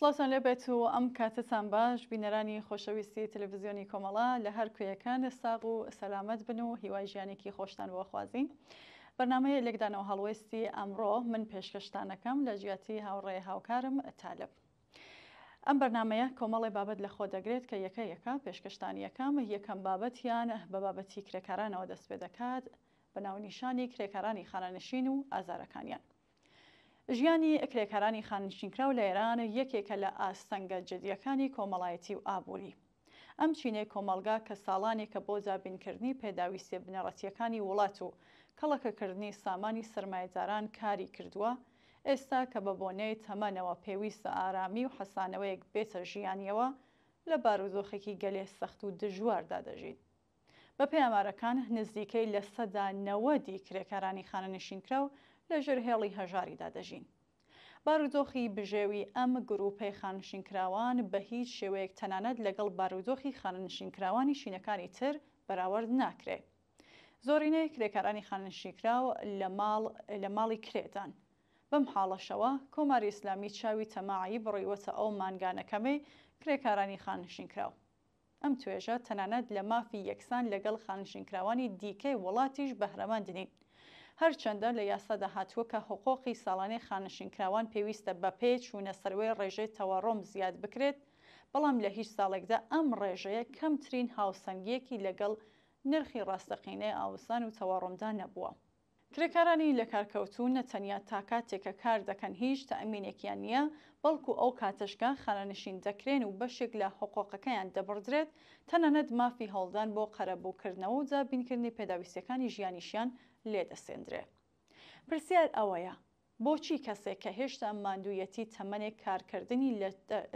سڵاتان لێبێت و ئەم کاتتان باش بینەرانی خۆشەویستی تەلەڤیزیۆنی کۆمەڵا لە هەر کوێیەکان ساغ و سەلامەت بن و هیوای ژیانێکی خۆشتان بۆ خوازین. بەرنامەیە لێکدانەوە هەڵوێستی ئەمڕۆ من پێشکەشتانەکەم لە جیاتی هاوڕێی هاوکارم تالب. ئەم بەرنامەیە کۆمەڵی بابەت لە خۆ دەگرێت کە یەکە پێشکەشتانیەکەم یەکەم بابەتیان بە بابەتی کرێکارانەوە دەست پێ دەکات بە ناونیشانی کرێکارانی خانەنشین و ئازارەکانیان. ژیانی کرێکارانی خانشینکراو لە ئێران یەکێکە لە ئاستەنگە جدیەکانی کۆمەڵایەتی و ئابووری. ئەم چینەی کۆمەلگا کە ساڵانێکە بۆ جابینکردنی پێداویستە بنەڕەتیەکانی وڵات و کەڵەکەکردنی سامانی سەرمایەداران کاری کردووە، ئێستا کە بە بۆنەی تەمەنەوە پێویستە ئارامی و حەسانەوەیەک بێتە ژیانیەوە لە بارودۆخێکی گەلێ سەخت و دژواردا دەژین. بە پێی ئامارەکان نزیکەی لە 90% کرێکارانی خانەنشینکراو لەژێر هێڵی هەژاریدا دەژین. بارودۆخی بژێوی ئەم گروپەی خانشینکراوان بە هیچ شێوەیەک تەنانەت لەگەڵ بارودۆخی خانشینکراوانی شینەکانی تر بەراورد ناکرێت. زۆرینەی کرێکارانی خانشینکراو لە ماڵی کرێدان. بەم حاڵەشەوە کۆماری ئیسلامی چاوی تەماعی بڕیوەتە ئەو مانگانەکەمەی کرێکارانی خانشینکراو. ئەم توێژە تەنانەت لە مافی یەکسان لەگەڵ خانشینکراوانی دیکەی وڵاتیش بەهرەمەند نین. هەرچەندە لە یاسادا هاتووە کە حقوقی ساڵانەی خانشینکراوان پێویستە بە پێی چوونە سەروەی ڕێژەی تەوەڕۆم زیاد بکرێت، بەڵام لە هیچ ساڵێکدا ئەم ڕێژەیە کەمترین هاوسەنگیەکی لەگەڵ نرخی ڕاستەقینەی ئاوسان و تەوەڕۆمدا نەبووە. کرێکارانی لە کارکەوتون نەتەنیا تا کاتێکە کار دەکەن هیچ تەئەمینێکیان نییە، بەڵکو ئەو کاتەشکە خانەنشین دەکرێن و بەشێک لە حقوقەکەیان دەبڕدرێت، تەنانەت مافی هەڵدان بۆ قەرەبووکردنەوە و جابینکردنی پێداویستیەکانی ژیانیشیان لێدەسێنرێ. پرسیار ئەوەیە بۆچی کەسێک کە هێشتا ماندوویەتی تەمەنێک کارکردنی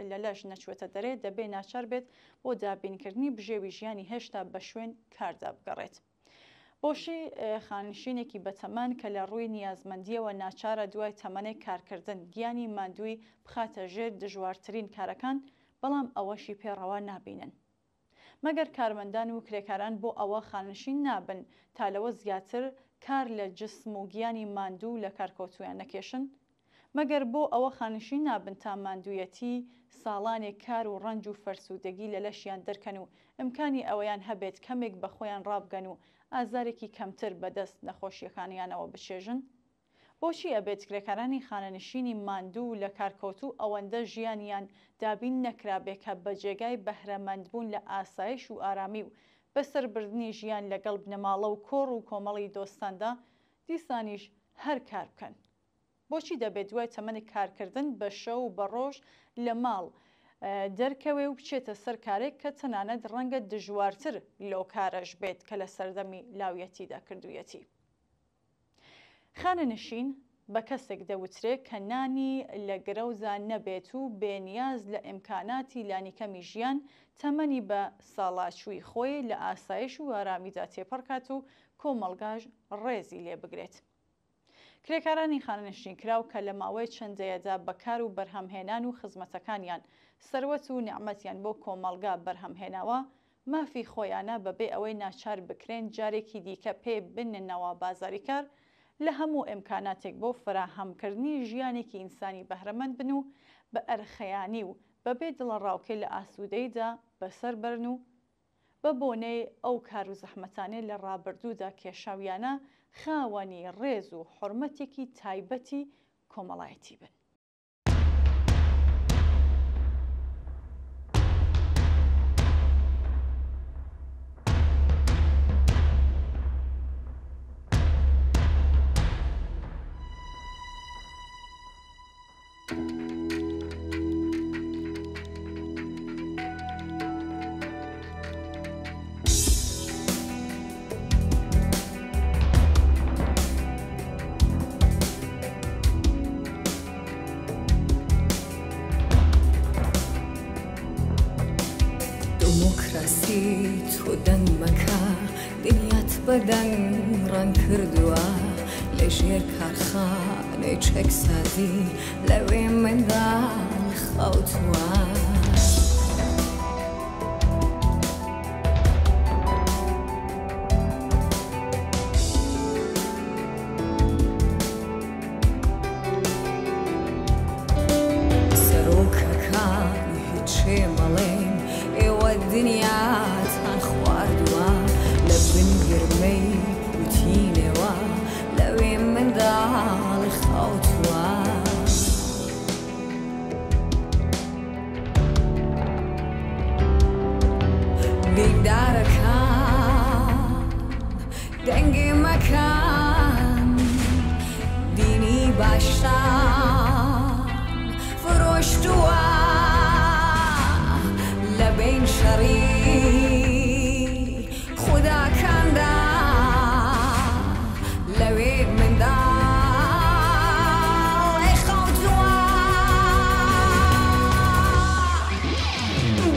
لە لەژ نەچوێتە دەرێ دەبێ ناچار بێت بۆ دابینکردنی بژێوی ژیانی هێشتا بە شوێن کاردا بگەڕێت. بۆشی خانشینێکی بەتەمان کە لە ڕووی نیازمەندیەوە ناچارە دوای تەمەنێک کارکردن گیانی ماندووی بخاتە ژێر دژوارترین کارەکان، بەڵام ئەوەشی پێڕەوا نابینن. مەگەر کارمەندان و کرێکاران بۆ ئەوە خانشین نابن تا لەوە زیاتر کار لە جسم و گیانی ماندوو لە کارکەوتویان نەکێشن؟ مەگەر بۆ ئەوە خانشین نابن تا ماندوویەتی ساڵانێک کار و ڕەنج و فەرسوودەگی لە لەشیان دەرکەن و ئیمکانی ئەوەیان هەبێت کەمێک بە خۆیان ڕابگەن و ئازارێکی کەمتر بەدەست نەخۆشیەکانیانەوە بچێژن؟ بۆچی ئەبێت کرێکارانی خانەنشینی ماندوو لە کارکەوتوو ئەوەندە ژیانیان دابین نەکرابێ کە بە جێگای بەهرەمەندبوون لە ئاسایش و ئارامی و بەسەربردنی ژیان لەگەڵ بنەماڵە و کۆڕ و کۆمەڵی دۆستاندا دیسانیش هەر کار بکەن؟ بۆچی دەبێت دوای تەمەنی کارکردن بە شەو و بە ڕۆژ لە ماڵ دەرکەوێ و بچێتە سەر کارێک کە تەنانەت ڕەنگە دژوارتر لەو کارەش بێت کە لە سەردەمی لاویەتیدا کردوویەتی؟ خانەنشین بە کەسێک دەوترێت کە نانی لە گرەوزا نەبێت و بێنیاز لە ئیمکاناتی لانیکەمی ژیان تەمەنی بە ساڵاچووی خۆی لە ئاسایش و ئارامیدا تێپەڕکات و کۆمەلگاژ ڕێزی لێ بگرێت. کرێکارانی خانەنشینکراو کە لە ماوەی چەندەیەدا بەکار و بەرهەمهێنان و خزمەتەکانیان سەروەت و نعمەتیان بۆ کۆمەلگا بەرهەمهێناوە، مافی خۆیانە بەبێ ئەوەی ناچار بکرێن جارێکی دیکە پێ بننەوە بازاریکار لە هەموو ئیمکاناتێک بۆ فراهەمکردنی ژیانێکی ئینسانی بەهرەمەند بن و بە ئەرخەیانی و بەبێ دڵەڕاوکەی لە ئاسوودەیدا بەسەر بەرن و بە بۆنەی ئەو کار و زەحمەتانێ لە ڕابردوودا کێشاویانە خاوەنی ڕێز و حورمەتێکی تایبەتی کۆمەڵایەتی بن. تۆ دەنگ مەکە دنیات بەدەنگ ڕەنگ کردووە لەژێر کارخانەی چەکسازی لەوێ منداڵ خەوتووە. سەرۆکەکە دەنگی مەکەن دینی باشتان فرۆشتووە لە بین شەڕی خوداکاندا لەوێ منداڵی خەوتووە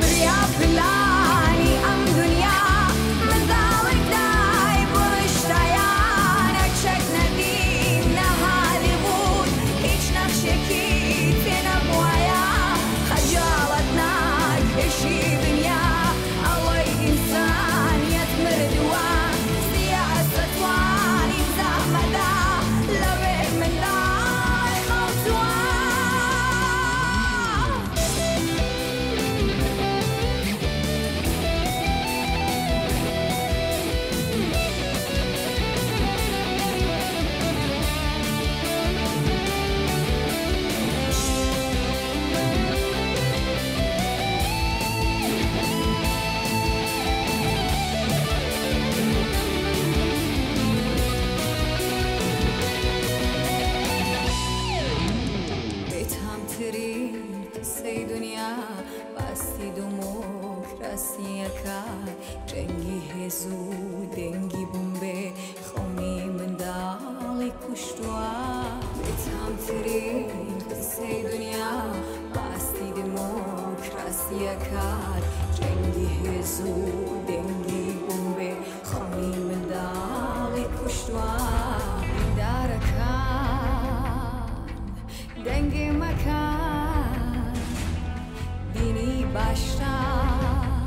بریا پلانی ئەم دنیا منداڵێک دای بڕشتایانە چەک نەدین لە هالیوود هیچ نەخشێکی پێ نەبوایە خەجاڵەت ناکێشی دنیا ئەوەی ئینسانیەت مردووە سیاسەتوانی زەحمەدا لەوێ منداڵی خەوتووە بێتامترین قسەی دنیا باستی دمۆکراسیەکە جەنگی هێز و دەنگی بومبێ خەونی منداڵی کوشتووە بێتامترین قسەی دنیا باستی دمۆکراسیەکە جەنگی هێز و دەنگی بومبێ خەونی منداڵی کوشتووە دەنگی مەکەن دینی باشتان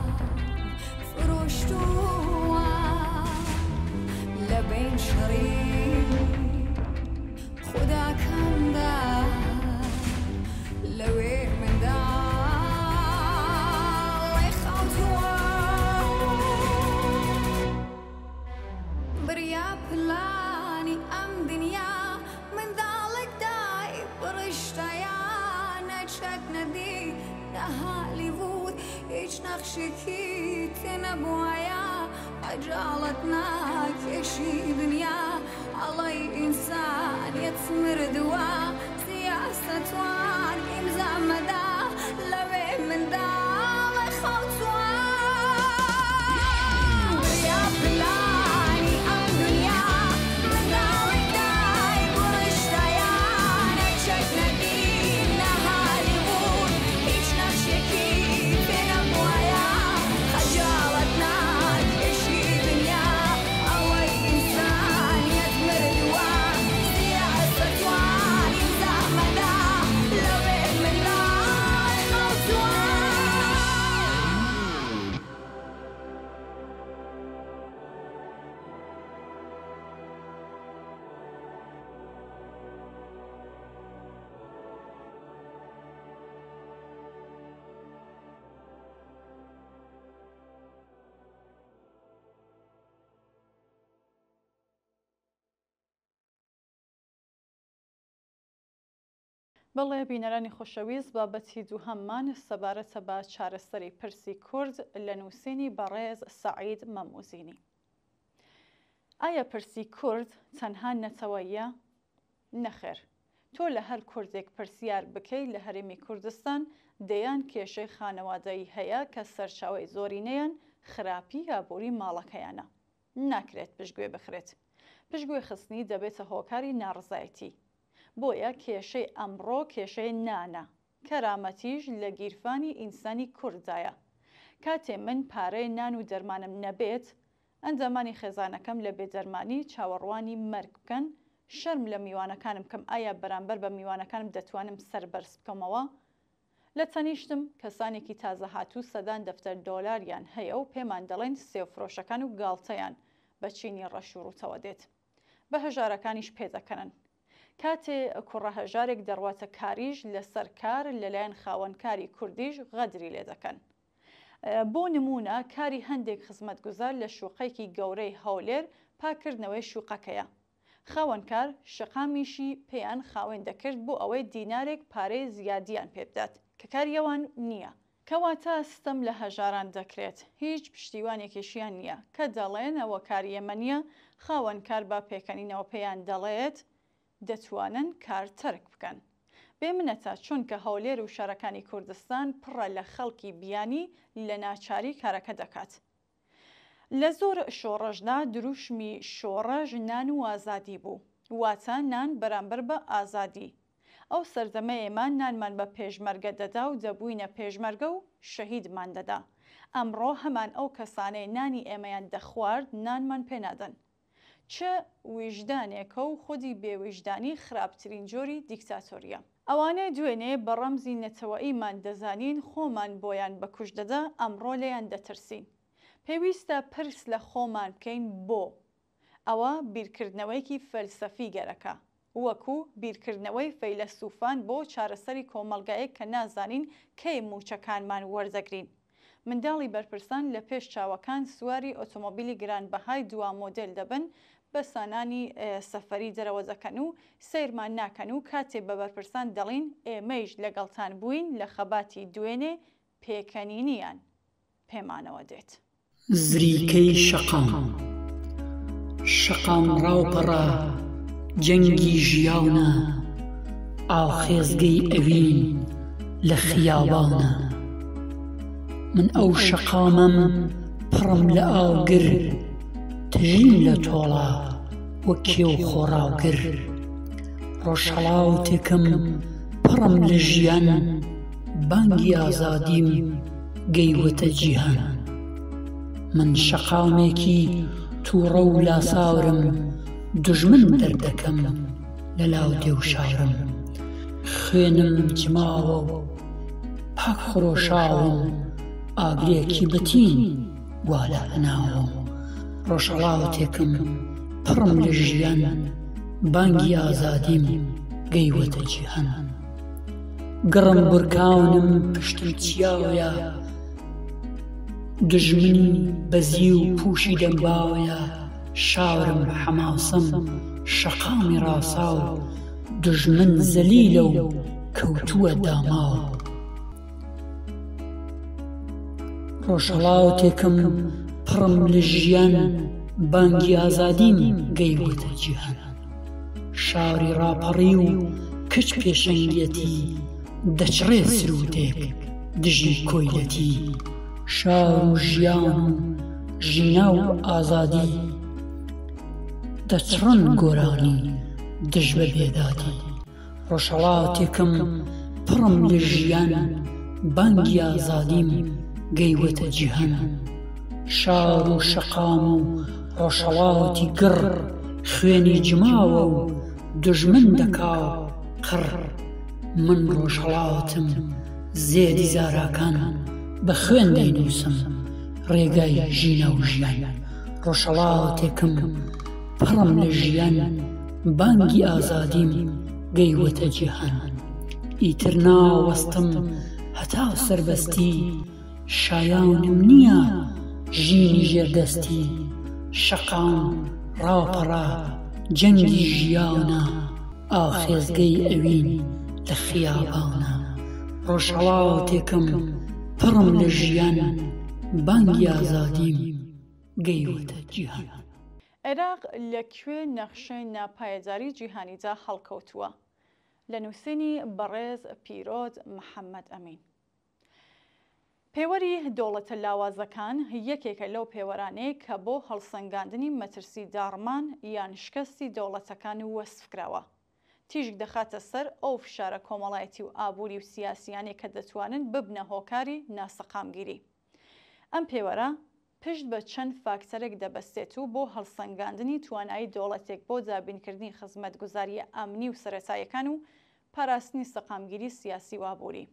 فرۆشتووە لە بین شەڕی خوداکاندا لەوێ منداڵی خەوتووە بریا پلانی ئەم دنیا منداڵێک دای بڕشتایانە چەک نەدی لە هالیوود هیچ نەخشێکی تێ نەبوایە خەجاڵەت ناکێشی دنیا ئەڵەی ئینسانیەت مردووە سیاسەتوان ئیمزا مەدا لەوێ منداڵی خەوتووە بریا پلانی ئەم دنیا منداڵێک دای بڕشتایانە چەک نەدین لە هالیوود هیچ نەخشێکی پێ نەبوایە خەجاڵەت ناکێشی دنیا ئەوەی ئینسانیەت مردووە سیاسەتوان ئیمزا مەدا لەوێ منداڵی خەوتووە بەڵێ بینەرانی خۆشەویست بابەتی دووهەممان سەبارەتە بە چارەسەری پرسی کورد لە نووسینی بەڕێز سەعید مەموزینی. ئایا پرسی کورد تەنها نەتەوەیە؟ نەخێر. تۆ لە هەر کوردێک پرسیار بکەی لە هەرێمی کوردستان دەیان کێشەی خانەوادایی هەیە کە سەرچاوەی زۆرینەیان خراپی یابووری ماڵەکەیانە. ناکرێت پشتگوێ بخرێت. پشتگوێ خستنی دەبێتە هۆکاری ناڕزایەتی. بۆیە کێشەی ئەمڕۆ کێشەی نانە، کەرامەتیش لە گیرفانی ئینسانی کوردایە. کاتێ من پارەی نان و دەرمانم نەبێت، ئەندامانی خێزانەکەم لە بێدەرمانی چاوەڕوانی مەرگ بکەن، شەرم لە میوانەکانم کەم ئایا بەرامبەر بە میوانەکانم دەتوانم سەربەرز بکەمەوە؟ لە تەنیشتم کەسانێکی تازە هاتوو سەدان دەفتەر دۆلاریان هەیە و پێمان دەڵێن سێوفرۆشەکان و گاڵتەیان بە چینی ڕەشوڕوتەوە دێت. بە هەژارەکانیش پێدەکەنن. کاتێ کوڕە هەژارێک دەڕواتە کاریش لەسەر کار لەلایەن خاوەنکاری کوردیش غەدری لێ دەکەن. بۆ نمونە کاری هەندێک خزمەتگوزار لە شوقەیەکی گەورەی هەولێر پاکردنەوەی شوقەکەیە. خاوەنکار شقامیشی پێیان خاوێن دەکرد بۆ ئەوەی دینارێک پارەی زیادیان پێ بدات کە کاریەوان نییە. کەواتە ستەم لە هەژاران دەکرێت هیچ پشتیوانێکیشیان نییە کە دەڵێن ئەوە کار ئێمە نییە خاوەن کار بە پێکەنینەوە پێیان دەڵێت دەتوانن کار تەرک بکەن. بێمنەتە چونکە هەولێر و شارەکانی کوردستان پڕە لە خەڵکی بیانی لە ناچاری کارەکە دەکات. لە زۆر شۆڕەشدا دروشمی شۆڕەژ نان و ئازادی بوو، واتە نان بەرامبەر بە ئازادی. ئەو سەردەمە ئێمە نانمان بە پێشمەرگە دەدا و دەبووینە پێشمەرگە و شەهیدمان دەدا. ئەمڕۆ هەمان ئەو کەسانەی نانی ئێمەیان دەخوارد نانمان پێنادەن. چه ویژدانێکە و خودی بێویژدانی خراپترین جۆری دیکتاتۆریە. ئەوانەی دوێنێ بە ڕەمزی نەتەوەئیمان دەزانین خۆمان بۆیان بەکوش دەدا ئەمڕۆ لێیان دەترسین. پێویستە پرس لە خۆمان بکەین بۆ. ئەوە بیرکردنەوەیکی فەلسەفی گەرەکە، وەکو بیرکردنەوەی فەیلسوفان بۆ چارەسەری کۆمەڵگایەک کە نازانین کەی موچەکانمان وەردەگرین. منداڵی بەرپرسان لە پێش چاوەکان سواری ئۆتۆمۆبیلی گرانبەهای دوا مۆدێل دەبن، بە سانانی سەفەری دەرەوە دەکەن و سیرمان ناکەن و کاتێ بە بەرپرسان دەڵین ئێمەیش لەگەڵتان بووین لە خەباتی دوێنێ پێکەنینیان پێمانەوە دێت. زریکەی شەقام ڕاوپەڕە جەنگی ژیاونە ئاوخێزگەی ئەوین لە خیابانە. من ئەو شەقامەم پڕم لە ئاوگر تژین لە تۆڵە وەک کێو خۆڕاوگر. ڕۆژهەڵاوتێکم پڕم لە ژیان بانگی ئازادیم گەیوەتە جیهان. من شەقامێکی تووڕە و لاساورم دژمن دەردەکەم لە لاو دێو شارم. خوێنم جماوە و پاک خڕۆشاوم ئاگرێکی بەتین وا لە هەناوم. ڕۆژهەڵاوتێکم پڕم لە ژیان بانگی ئازادیم گەیوەتە جیهان. گڕم بورکاونم پشتم چیاوەیە دژمنی بەزی و پوشی دەمباوەیە. شاورم حەماسەم شەقامی ڕاسا و دژمن زەلیلە و کەوتووە داماوە. ڕۆژهەڵاوتێکم پڕم لە ژیان بانگی ئازادیم گەیوەتە جیهان. شاری ڕاپەڕی و کچ پێشەنگەتی دەچڕێ سرودێک دژی کۆیلەتی. شار و ژیان و ژینا و ئازادی دەچڕن گۆرانی دژ بە بێدادی. ڕۆژهەڵاوتێکم پڕم لە ژیان بانگی ئازادیم گەیوەتە جیهان. شار و شەقام و ڕۆژهەڵاوتی گڕ خوێنی جماوە و دژمن دەکا قڕ. من ڕۆژهەڵاوتم زێدی زاراکان بە خوێن دەینووسم ڕێگای ژینە و ژیان. ڕۆژهەڵاوتێکم پڕم لە ژیان بانگی ئازادیم گەیوەتە جیهان. ئیتر ناوەستم هەتا سەربەستی شایانم نییە ژینی ژێردەستی. شەقام ڕاوپەڕە جەنگی ژیاونە ئاخێزگەی ئەوین لە خیابانە. ڕۆژهەڵاوتێکم پڕم لە ژیان بانگی ئازادیم گەیوەتە جیهان. عێراق لەکوێ نەخشەی ناپایداری جیهانیدا هەڵکەوتووە؟ لە نووسینی بەڕێز پیرۆز محەممەد ئەمین. پێوەری دەوڵەتە لاوازەکان یەکێکە لەو پێوەرانەیە کە بۆ هەڵسەنگاندنی مەترسی داڕمان یان شکستی دەوڵەتەکان وەسفکراوە. تیژک دەخاتە سەر ئەو فشارە کۆمەڵایەتی و ئابووری و سیاسیانێک کە دەتوانن ببنە هۆکاری ناسەقامگیری. ئەم پێوەرە پشت بە چەند فاکتەرێک دەبەستێت و بۆ هەڵسەنگاندنی توانایی دەوڵەتێک بۆ دابینکردنی خزمەتگوزاریە ئەمنی و سەرەتاییەکان و پاراستنی سەقامگیری سیاسی و ئابووری.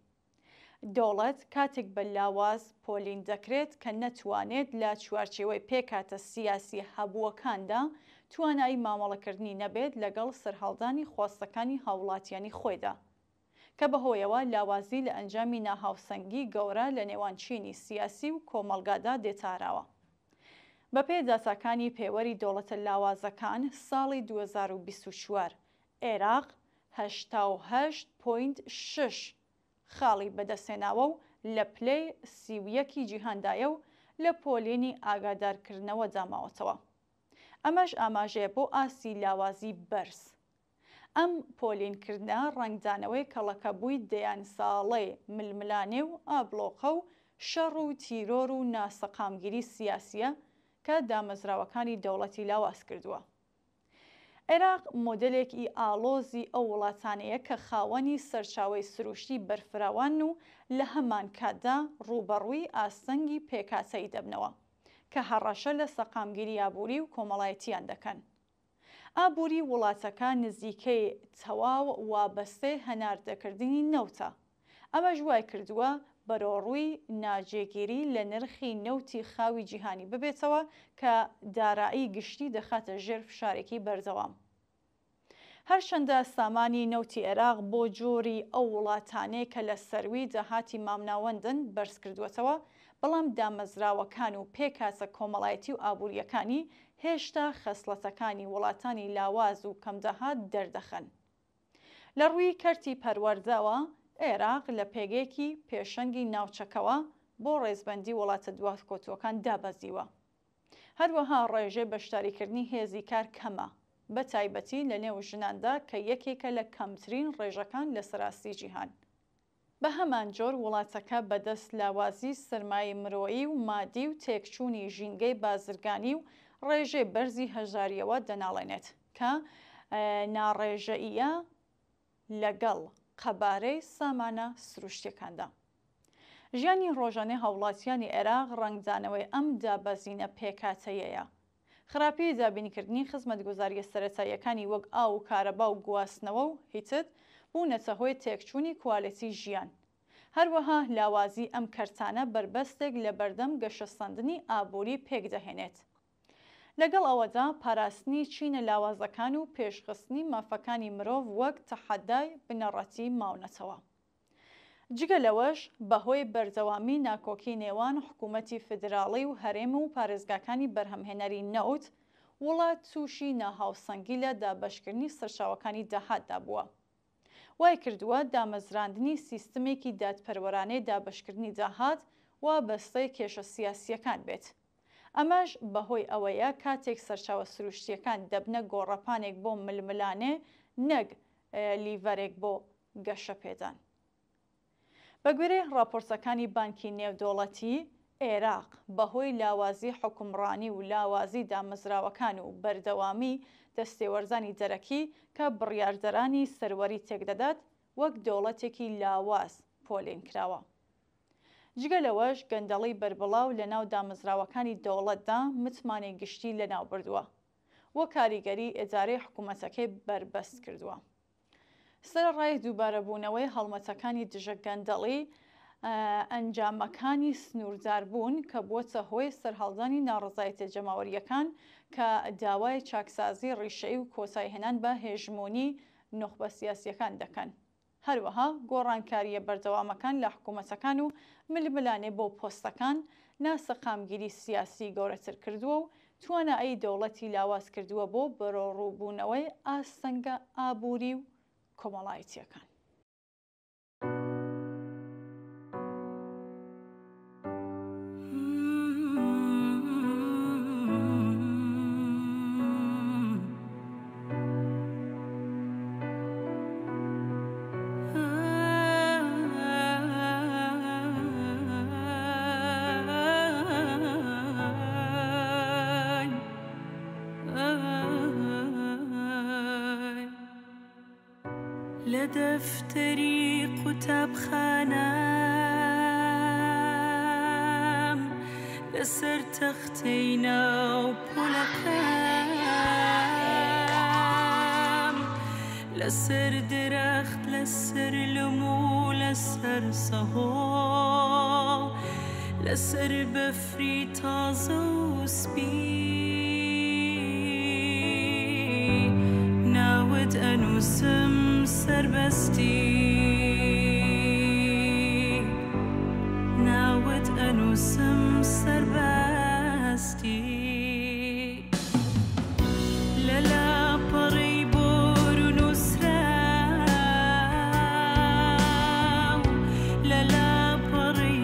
دەوڵەت کاتێک بە لاواز پۆلین دەکرێت کە نەتوانێت لە چوارچێوەی پێکاتە سیاسی هەبووەکاندا توانایی مامەڵەکردنی نەبێت لەگەڵ سەرهەڵدانی خواستەکانی هاوڵاتیانی خۆیدا، کە بەهۆیەوە لاوازی لە ئەنجامی ناهاوسەنگی گەورە لە نێوان چینی سیاسی و کۆمەڵگادا دێتاراوە. بەپێ داتاکانی پێوەری دەوڵەتە لاوازەکان ساڵی 2024 عێراق 88.6 خاڵی بەدەستێناوە و لە پلەی 31 جیهاندایە و لە پۆلێنی ئاگادارکردنەوە داماوەتەوە. ئەمەش ئاماژەیە بۆ ئاسی لاوازی بەرز. ئەم پۆلینکردنە ڕنگدانەوەی کەڵەکەبووی دەیان ساڵەی ململانێ و ئابلۆقە و شەڕ و تیرۆر و ناسەقامگیری سیاسیە کە دامەزراوەکانی دەوڵەتی لاواز کردووە. عێراق مۆدلێکی ئاڵۆزی ئەو وڵاتانەیە کە خاوەنی سەرچاوەی سروشتی بەرفراوان و لە هەمان کاتدا ڕوبەڕووی ئاستەنگی پێکاتەی دەبنەوە کە هەڕەشە لە سەقامگیری ئابووری و کۆمەڵایەتیان دەکەن. ئابووری وڵاتەکە نزیکەی تەواو وابەستەی هەناردەکردنی نەوتە. ئەمەش وای کردووە بەرۆڕووی ناجێگیری لە نرخی نەوتی خاوی جیهانی ببێتەوە کە دارایی گشتی دەخاتە ژێر فشارێکی بەردەوام. هەرچەندە سامانی نەوتی عێراق بۆ جۆری ئەو وڵاتانەیە کە لە سەروی داهاتی مامناوەندن بەرز کردووەتەوە، بەڵام دامەزراوەکان و پێکاسە کۆمەڵایەتی و ئابووریەکانی هێشتا خەسڵەتەکانی وڵاتانی لاواز و کەمدەهات دەردەخەن. لە ڕووی کەرتی پەروەردەوە، عێراق لە پێگەیەکی پێشەنگی ناوچەکەوە بۆ ڕێزبەندی وڵاتە دواتکۆتوەکان دابەزیوە. هەروەها ڕێژەی بەشداریکردنی هێزی کار کەمە، بە تایبەتی لە نێو ژناندا کە یەکێکە لە کەمترین ڕێژەکان لە سەراستی جیهان. بە هەمان جۆر وڵاتەکە بەدەست لاوازی سەرمای مرۆیی و مادی و تێکچوونی ژینگەی بازرگانی و ڕێژەی بەرزی هەژاریەوە دەناڵێنێت کە ناڕێژەیە لەگەڵ قەبارەی سامانە سروشتیەکاندا. ژیانی ڕۆژانەی هاوڵاتیانی عێراق ڕنگدانەوەی ئەم دابەزینە پێکاتەیەیە. خراپی دابینکردنی خزمەتگوزاریە سەرەتاییەکانی وەک ئاو و کارەبا و گواستنەوە و هیتت بوونەتە هۆی تێکچوونی کوالەتی ژیان. هەروەها لاوازی ئەم کەرتانە بربەستێک لە بەردەم گەشەسەندنی ئابووری پێک دەهێنێت. لەگەڵ ئەوەدا پاراستنی چینە لاوازەکان و پێشخستنی مافەکانی مرۆڤ وەک تەحەدای بنەڕەتی ماونەتەوە. جگە لەوەش بەهۆی بەردەوامی ناکۆکی نێوان حکوومەتی فدراڵی و هەرێم و پارێزگاکانی بەرهەمهێنەری نەوت، وڵات تووشی ناهاوسەنگی لە دابەشکردنی سەرچاوەکانی داهاتدا بووە. وای کردووە دامەزراندنی سیستمێکی دادپەروەرانەی دابەشکردنی داهات وابەستەی کێشە سیاسیەکان بێت. ئەمەش بەهۆی ئەوەیە کاتێک سەرچاوە سروشتیەکان دەبنە گۆڕەپانێک بۆ ململانێ نەک لیڤەرێک بۆ گەشە پێدان. بە گوێرەی راپۆرتەکانی بانکی نێودۆڵەتی، عێراق بەهۆی لاوازی حکومڕانی و لاوازی دامەزراوەکان و بەردەوامی دەستێوەرزانی دەرەکی کە بڕیاردەرانی سەروەری تێکدەدات وەک دەوڵەتێکی لاواز پۆلین کراوە. جگە لەوەش گەندەڵی بەربڵاو لە ناو دامەزراوەکانی دەوڵەتدا متمانەی گشتی لەناو بردووە وە کاریگەری ئێدارەی حکوومەتەکەی بربەست کردووە. سەرڕای دووبارەبوونەوەی هەڵمەتەکانی دژە گەندەڵی ئەنجامەکانی سنووردار بوون کە بووەتە هۆی سەرهەڵدانی ناڕزایەتە جەماوەریەکان کە داوای چاکسازی ڕیشەی و کۆتایهێنان بە هێژمۆنی نوخبە سیاسیەکان دەکەن. هەروەها گۆڕانکاریە بەردەوامەکان لە حکوومەتەکان و ململانێ بۆ پۆستەکان ناسەقامگیری سیاسی گەورەتر کردووە و توانایی دەوڵەتی لاواز کردووە بۆ بەرۆڕووبوونەوەی ئاستەنگە ئابووری و کۆمەڵایەتیەکان. لدفتری قوتابخانەم لەسەر تەختەی ناو پۆلەکەم لەسەر درەخت لەسەر لەم و لەسەر سەهۆ لەسەر بەفری تازە و سپی ناوت ئەنووسم سەربەستی ناوت ئەنووسم سەربەستی لە لاپەڕی بۆر و نووسراو لە لاپەڕی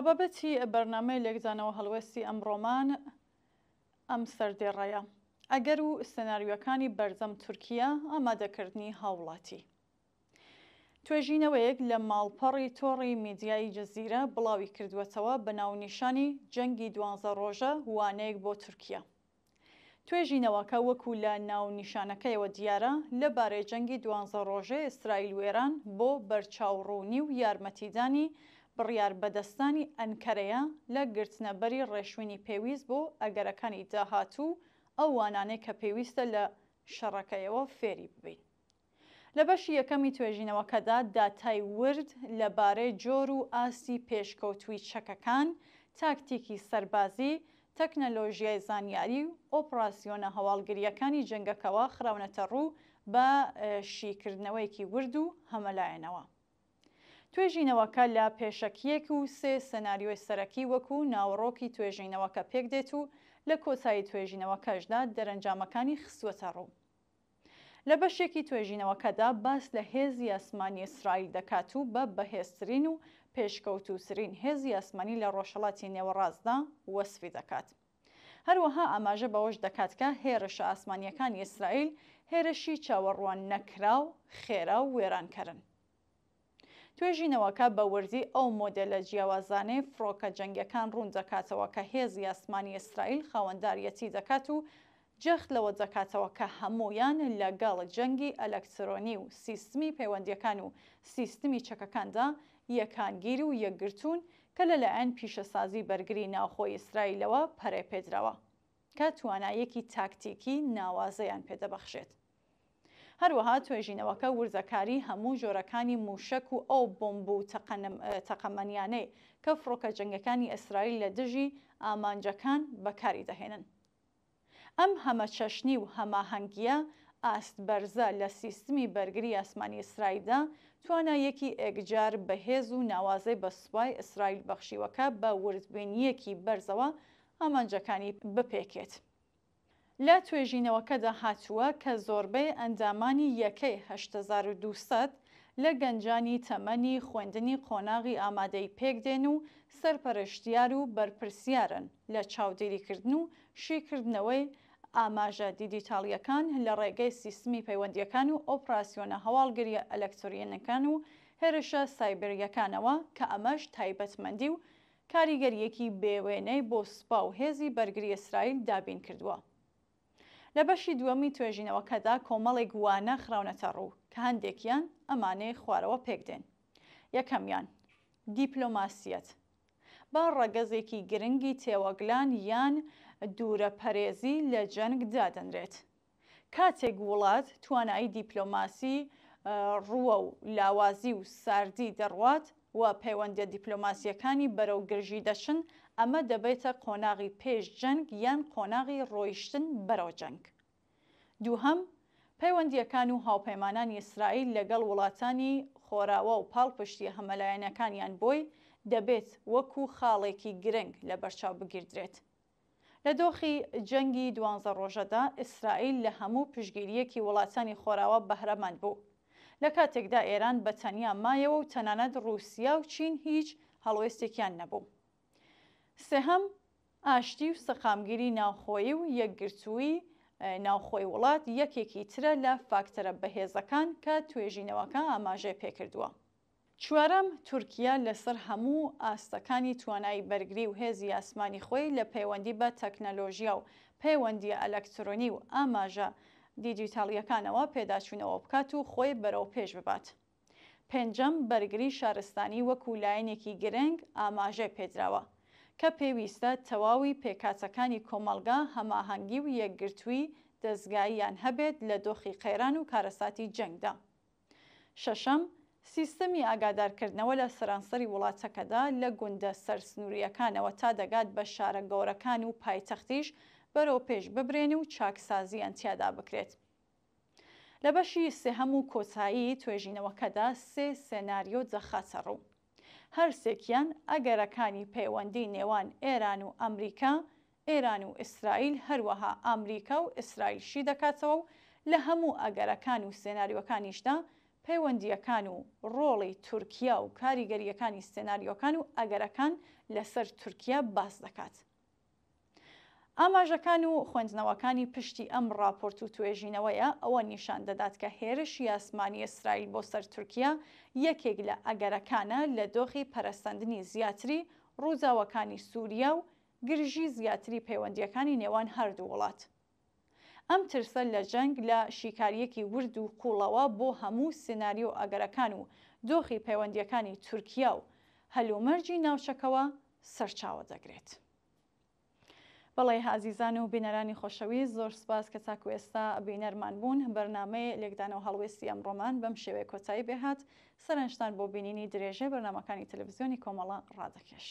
بابەتی بەرنامەی لێکدانەوە هەڵوێستی ئەمڕۆمان ئەم سەردێڕەیە ئەگەر و سەناریۆکانی بەرزەم تورکیا ئامادەکردنی هاوڵاتی. توێژینەوەیەک لە ماڵپەڕی تۆڕی میدیای جەزیرە بڵاوی کردوێتەوە بە ناونیشانی جەنگی 12 ڕۆژە وانەیەک بۆ تورکیا. توێژینەوەکە وەکو لە ناونیشانەکەیەوە دیارە لەبارەی جەنگی 12 ڕۆژەی ئیسرائیل و ئێران بۆ بەرچاوڕوونی و یارمەتیدانی بڕیار بەدەستانی ئەنکەرەیە لە گرتنەبەری ڕێشوێنی پێویست بۆ ئەگەرەکانی داهاتوو ئەو وانانەی کە پێویستە لە شەڕەکەیەوە فێری ببین. لە بەشی یەکەمی توێژینەوەکەدا داتای ورد لەبارەی جۆر و ئاستی پێشکەوتووی چەکەکان، تاکتیکی سەربازی، تەکنەلۆژیای زانیاری و ئۆپراسیۆنە هەواڵگریەکانی جەنگەکەوە خراونەتە ڕوو بە شیکردنەوەیەکی ورد و هەمەلایەنەوە. توێژینەوەکە لە پێشەکیەک و 3 سەناریۆی سەرەکی وەکو ناوەڕۆکی توێژینەوەکە پێک دێت و لە کۆتایی توێژینەوەکەشدا دەرەنجامەکانی خستوەتە ڕوو. لە بەشێکی توێژینەوەکەدا باس لە هێزی ئاسمانی ئیسرائیل دەکات و بە بەهێزترین و پێشکەوتووترین هێزی ئاسمانی لە ڕۆژهەڵاتی نێوەڕاستدا وەسفی دەکات. هەروەها ئاماژە بەوەش دەکات کە هێرشە ئاسمانیەکانی ئیسرائیل هێرشی چاوەڕوان نەکراو، خێرا و وێرانکەرن. توێژینەوەکە بە وردی ئەو مۆدێلە جیاوازانەی فڕۆکە جەنگیەکان ڕوون دەکاتەوە کە هێزی ئاسمانی ئیسرائیل خاوەنداریەتی دەکات و جەخت لەوە دەکاتەوە کە هەموویان لەگەڵ جەنگی ئەلەکترۆنی و سیستمی پەیوەندیەکان و سیستمی چەکەکاندا یەکانگیر و یەکگرتوون کە لەلایەن پیشەسازی بەرگری ناوخۆی ئیسرائیلەوە پەرێپێدراوە کە توانایەکی تاکتیکی ناوازەیان پێدەبەخشێت. هەروەها توێژینەوەکە وردەکاری هەموو ژۆرەکانی موشک و ئەو بۆمب و تەقەمەنیانەی کە فڕۆکە جەنگەکانی ئیسرائیل لە دژی ئامانجەکان بەکاری دەهێنن. ئەم هەمە چەشنی و هەماهەنگیە ئاستبەرزە لە سیستمی بەرگری ئاسمانی ئیسرائیلدا توانایەکی ئێکجار بەهێز و ناوازەی بە سوپای ئیسرائیل بەخشیوەکە بە وردبینیەکی بەرزەوە ئامانجەکانی بپێکێت. لە توێژینەوەکەدا هاتووە کە زۆربەی ئەندامانی یەکەی 8200 لە گەنجانی تەمەنی خوێندنی قۆناغی ئامادەی پێکدێن و سەرپەرشتیار و بەرپرسیارن لە چاودێریکردن و شیکردنەوەی ئاماژە دیجیتاڵیەکان لە ڕێگەی سیستمی پەیوەندیەکان و ئۆپراسیۆنە هەواڵگریە ئەلەکترۆنیەکان و هێرشە سایبەریەکانەوە کە ئەمەش تایبەتمەندی و کاریگەریەکی بێوێنەی بۆ سوپا و هێزی بەرگری ئیسرائیل دابین کردووە. لە بەشی دووەمی توێژینەوەکەدا کۆمەڵێک وانە خراونەتە ڕوو کە هەندێکیان ئەمانەی خوارەوە پێکدێن. یەکەمیان دیپلۆماسیەت با ڕەگەزێکی گرنگی تێوەگلان یان دوورە پەرێزی لە جەنگ دادەنرێت. کاتێک وڵات توانایی دیپلۆماسی ڕووە و لاوازی و ساردی دەڕوات و پەیوەندیە دیپلۆماسیەکانی بەرەو گرژی دەچن، ئەمە دەبێتە قۆناغی پێش جەنگ یان قۆناغی ڕۆیشتن بەرەو جەنگ. دووهەم، پەیوەندیەکان و هاوپەیمانانی ئیسرائیل لەگەڵ وڵاتانی خۆراوە و پاڵپشتی هەمەلایەنەکانیان بۆی دەبێت وەکو خاڵێکی گرنگ لە بەرچاو بگیردرێت. لە دۆخی جەنگی 12 ڕۆژەدا ئیسرائیل لە هەموو پشگیریەکی وڵاتانی خۆراوە بەهرەمەند بوو، لە کاتێکدا ئێران بەتەنیا مایەوە و تەنانەت ڕووسیا و چین هیچ هەڵوێستێکیان نەبوو. سێهەم، ئاشتی و سەقامگیری ناوخۆیی و یەکگرتووی ناوخۆی وڵات یەکێکی ترە لە فاکتەرە بەهێزەکان کە توێژینەوەکە ئاماژەی پێکردووە. چوارەم، تورکیا لەسەر هەموو ئاستەکانی توانایی بەرگری و هێزی ئاسمانی خۆی لە پەیوەندی بە تەکنەلۆژیا و پەیوەندیە ئەلەکترۆنی و ئاماژە دیجیتاڵیەکانەوە پێداچوونەوە بکات و خۆی بەرەو پێش ببات. پێنجەم، بەرگری شارستانی وەکو لایەنێکی گرنگ ئاماژەی پێدراوە کە پێویستە تەواوی پێکاتەکانی کۆمەڵگا هەماهەنگی و یەکگرتووی دەستگاییان هەبێت لە دۆخی قەیران و کارەساتی جەنگدا. شەشەم، سیستەمی ئاگادارکردنەوە لە سەرانسەری وڵاتەکەدا لە گوندە سەرسنووریەکانەوە تا دەگات بە شارە گەورەکان و پایتەختیش بەرەو پێش ببرێن و چاکسازیان تیادا بکرێت. لە بەشی سێهەم و کۆتایی توێژینەوەکەدا 3 سێناریۆ دەخاتە ڕوو. هەرسێکیان ئەگەرەکانی پەیوەندی نێوان ئێران و ئەمریکا، ئێران و ئیسرائیل، هەروەها ئەمریکا و ئیسرائیلشی دەکاتەوە و لە هەموو ئەگەرەکان و سێناریۆکانیشدا پەیوەندیەکان و ڕۆڵی تورکیا و کاریگەریەکانی سێناریۆکان و ئەگەرەکان لەسەر تورکیا باس دەکات. ئاماژەکان و خوێندنەوەکانی پشتی ئەم راپۆرت و توێژینەوەیە ئەوە نیشان دەدات کە هێرشی ئاسمانی ئیسرائیل بۆ سەر تورکیا یەکێک لە ئەگەرەکانە لە دۆخی پەرەستاندنی زیاتری ڕووداوەکانی سووریا و گرژی زیاتری پەیوەندیەکانی نێوان هەردوو وڵات. ئەم ترسە لە جەنگ لە شیکاریەکی ورد و قوڵەوە بۆ هەموو سناریۆ ئەگەرەکان و دۆخی پەیوەندیەکانی تورکیا و هەلومەرجی ناوچەکەوە سەرچاوە دەگرێت. بەڵێ ئازیزان و بینەرانی خۆشەویست، زۆر سپاس کە تاکو ئێستا بینەرمان بوون. بەرنامەی لێکدانەوە هەڵوێستی ئەمڕۆمان بەم شێوەیە کۆتایی بێهات. سەرنجتان بۆ بینینی درێژەی بەرنامەکانی تەلەڤیزیۆنی کۆمەڵە ڕادەکێش.